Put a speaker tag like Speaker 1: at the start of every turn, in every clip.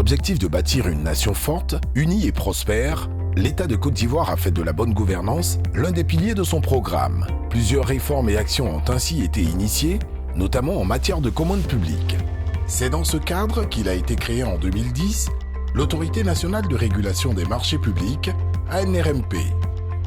Speaker 1: l'objectif de bâtir une nation forte, unie et prospère, l'État de Côte d'Ivoire a fait de la bonne gouvernance l'un des piliers de son programme. Plusieurs réformes et actions ont ainsi été initiées, notamment en matière de commande publique. C'est dans ce cadre qu'il a été créé en 2010 l'Autorité nationale de régulation des marchés publics, ANRMP.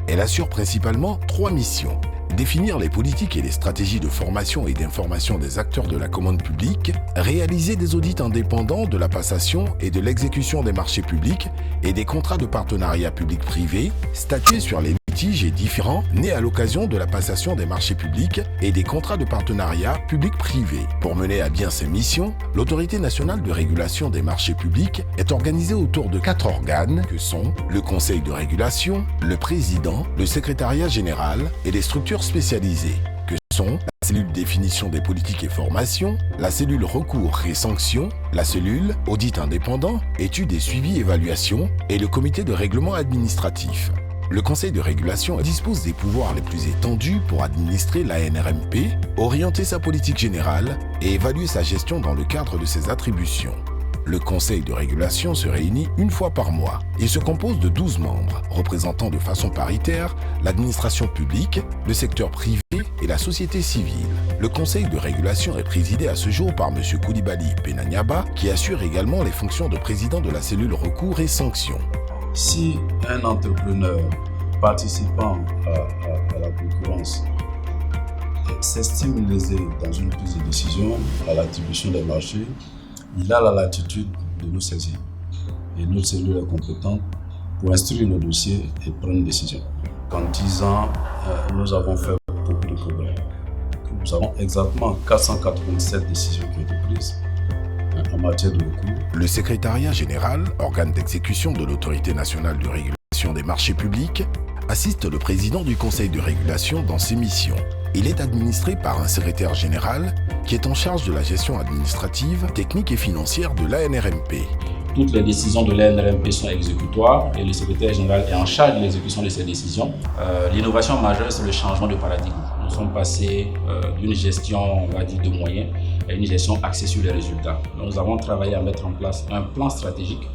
Speaker 1: Elle assure principalement 3 missions. Définir les politiques et les stratégies de formation et d'information des acteurs de la commande publique, réaliser des audits indépendants de la passation et de l'exécution des marchés publics et des contrats de partenariat public-privé, statuer sur les litiges et différends nés à l'occasion de la passation des marchés publics et des contrats de partenariat public-privé. Pour mener à bien ces missions, l'Autorité nationale de régulation des marchés publics est organisée autour de 4 organes que sont le Conseil de régulation, le Président, le Secrétariat général et les structures spécialisées, que sont la cellule définition des politiques et formations, la cellule recours et sanctions, la cellule audit indépendant, études et suivi évaluation et le comité de règlement administratif. Le Conseil de régulation dispose des pouvoirs les plus étendus pour administrer l'ANRMP, orienter sa politique générale et évaluer sa gestion dans le cadre de ses attributions. Le Conseil de régulation se réunit une fois par mois. Il se compose de 12 membres, représentant de façon paritaire l'administration publique, le secteur privé et la société civile. Le Conseil de régulation est présidé à ce jour par M. Koulibaly Penanyaba, qui assure également les fonctions de président de la cellule recours et sanctions.
Speaker 2: Si un entrepreneur participant à la concurrence s'estime lésé dans une prise de décision à l'attribution des marchés, il a la latitude de nous saisir. Et notre cellule est compétente pour instruire nos dossiers et prendre une décision. En 10 ans, nous avons fait beaucoup de progrès. Nous avons exactement 487 décisions qui ont été prises en matière de recours.
Speaker 1: Le secrétariat général, organe d'exécution de l'Autorité nationale de régulation des marchés publics, assiste le président du Conseil de régulation dans ses missions. Il est administré par un secrétaire général qui est en charge de la gestion administrative, technique et financière de l'ANRMP.
Speaker 3: Toutes les décisions de l'ANRMP sont exécutoires et le secrétaire général est en charge de l'exécution de ces décisions. L'innovation majeure, c'est le changement de paradigme. Nous sommes passés d'une gestion, on va dire, de moyens à une gestion axée sur les résultats. Donc, nous avons travaillé à mettre en place un plan stratégique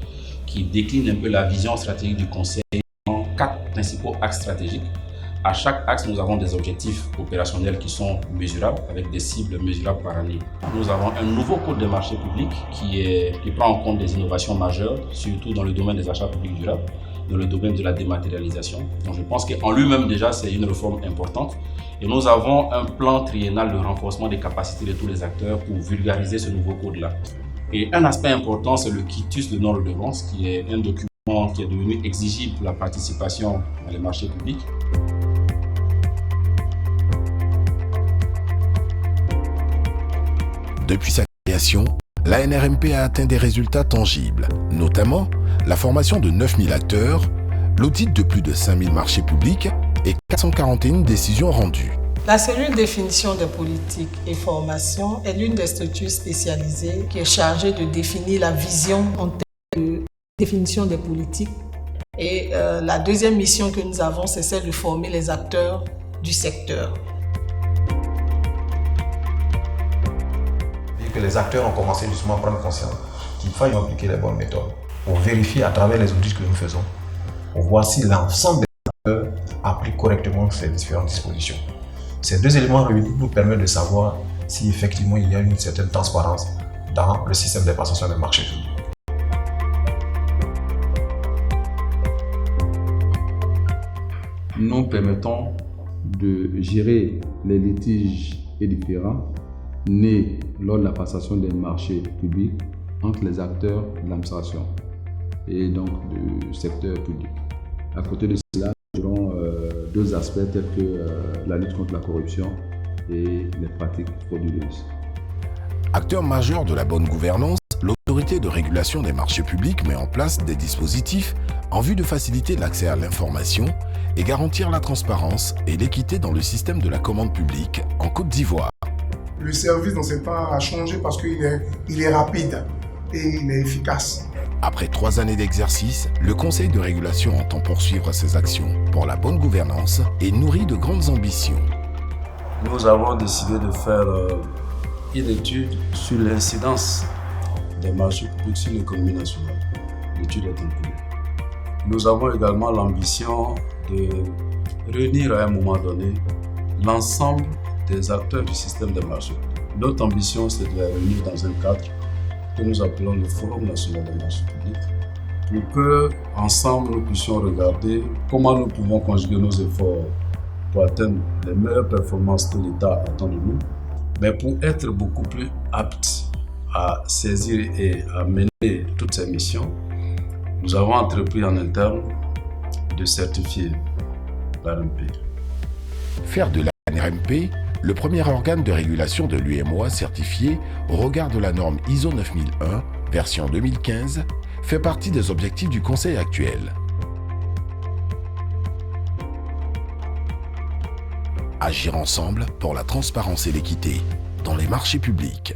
Speaker 3: qui décline un peu la vision stratégique du Conseil en 4 principaux axes stratégiques. À chaque axe, nous avons des objectifs opérationnels qui sont mesurables, avec des cibles mesurables par année. Nous avons un nouveau code des marchés publics qui prend en compte des innovations majeures, surtout dans le domaine des achats publics durables, dans le domaine de la dématérialisation. Donc je pense qu'en lui-même déjà, c'est une réforme importante. Et nous avons un plan triennal de renforcement des capacités de tous les acteurs pour vulgariser ce nouveau code-là. Et un aspect important, c'est le quitus de non-redevance, qui est un document qui est devenu exigible pour la participation dans les marchés publics.
Speaker 1: Depuis sa création, l'ANRMP a atteint des résultats tangibles, notamment la formation de 9000 acteurs, l'audit de plus de 5000 marchés publics et 441 décisions rendues.
Speaker 4: La cellule définition des politiques et formation est l'une des structures spécialisées qui est chargée de définir la vision en termes de définition des politiques. Et la deuxième mission que nous avons, c'est celle de former les acteurs du secteur.
Speaker 5: Que les acteurs ont commencé justement à prendre conscience qu'il fallait appliquer les bonnes méthodes. On vérifie à travers les audits que nous faisons, on voit si l'ensemble des acteurs appliquent correctement ces différentes dispositions. Ces 2 éléments réunis nous permettent de savoir si effectivement il y a une certaine transparence dans le système de passation des marchés publics.
Speaker 6: Nous permettons de gérer les litiges et différends nés lors de la passation des marchés publics entre les acteurs de l'administration et donc du secteur public. À côté de cela, nous aurons 2 aspects tels que la lutte contre la corruption et les pratiques frauduleuses.
Speaker 1: Acteur majeur de la bonne gouvernance, l'Autorité de régulation des marchés publics met en place des dispositifs en vue de faciliter l'accès à l'information et garantir la transparence et l'équité dans le système de la commande publique en Côte d'Ivoire.
Speaker 7: Le service dans ces temps a changé parce qu'il est rapide et il est efficace.
Speaker 1: Après 3 années d'exercice, le Conseil de régulation entend poursuivre ses actions pour la bonne gouvernance et nourrit de grandes ambitions.
Speaker 2: Nous avons décidé de faire une étude sur l'incidence des marchés publics sur l'économie nationale. L'étude est en cours. Nous avons également l'ambition de réunir à un moment donné l'ensemble des acteurs du système des marchés. Notre ambition, c'est de les réunir dans un cadre que nous appelons le Forum national des marchés publics, pour que, ensemble, nous puissions regarder comment nous pouvons conjuguer nos efforts pour atteindre les meilleures performances que l'État attend de nous, mais pour être beaucoup plus aptes à saisir et à mener toutes ces missions, nous avons entrepris en interne de certifier l'ARMP.
Speaker 1: Faire de l'ARMP le premier organe de régulation de l'UEMOA certifié au regard de la norme ISO 9001, version 2015, fait partie des objectifs du Conseil actuel. Agir ensemble pour la transparence et l'équité dans les marchés publics.